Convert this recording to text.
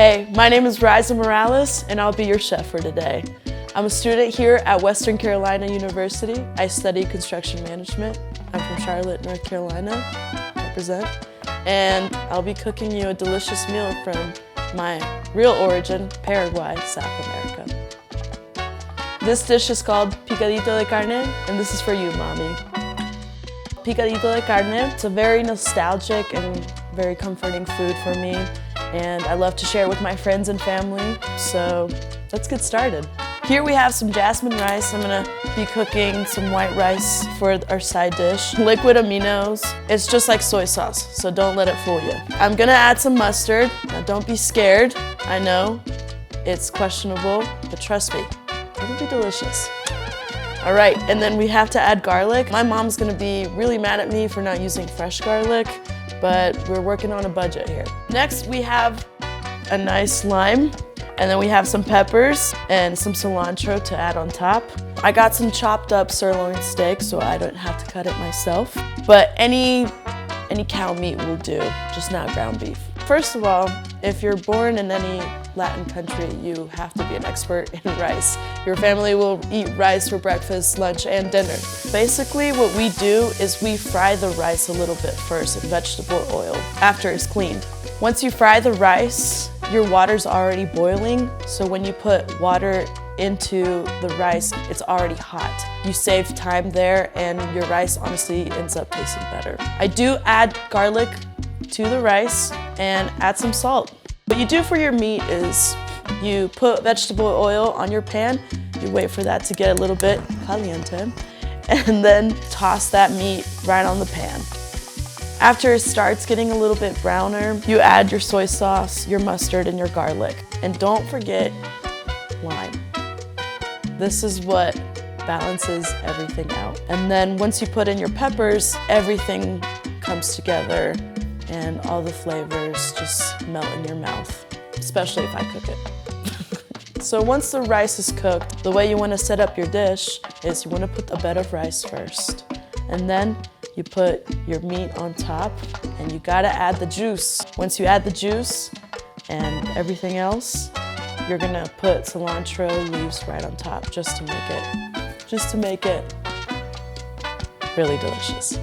Hey, my name is Riza Morales, and I'll be your chef for today. I'm a student here at Western Carolina University. I study construction management. I'm from Charlotte, North Carolina, represent. And I'll be cooking you a delicious meal from my real origin, Paraguay, South America. This dish is called picadito de carne, and this is for you, Mommy. Picadito de carne, it's a very nostalgic and very comforting food for me, and I love to share it with my friends and family, so let's get started. Here we have some jasmine rice. I'm gonna be cooking some white rice for our side dish. Liquid aminos. It's just like soy sauce, so don't let it fool you. I'm gonna add some mustard. Now don't be scared. I know it's questionable, but trust me, it'll be delicious. All right, and then we have to add garlic. My mom's gonna be really mad at me for not using fresh garlic, but we're working on a budget here. Next, we have a nice lime. And then we have some peppers and some cilantro to add on top. I got some chopped up sirloin steak, so I don't have to cut it myself. But any cow meat will do, just not ground beef. First of all, if you're born in any Latin country, you have to be an expert in rice. Your family will eat rice for breakfast, lunch, and dinner. Basically, what we do is we fry the rice a little bit first in vegetable oil after it's cleaned. Once you fry the rice, your water's already boiling, so when you put water into the rice, it's already hot. You save time there, and your rice honestly ends up tasting better. I do add garlic to the rice and add some salt. What you do for your meat is you put vegetable oil on your pan, you wait for that to get a little bit caliente, and then toss that meat right on the pan. After it starts getting a little bit browner, you add your soy sauce, your mustard, and your garlic. And don't forget lime. This is what balances everything out. And then once you put in your peppers, everything comes together and all the flavors just melt in your mouth, especially if I cook it. So once the rice is cooked, the way you want to set up your dish is you want to put a bed of rice first. And then you put your meat on top, and you gotta add the juice. Once you add the juice and everything else, you're gonna put cilantro leaves right on top just to make it really delicious.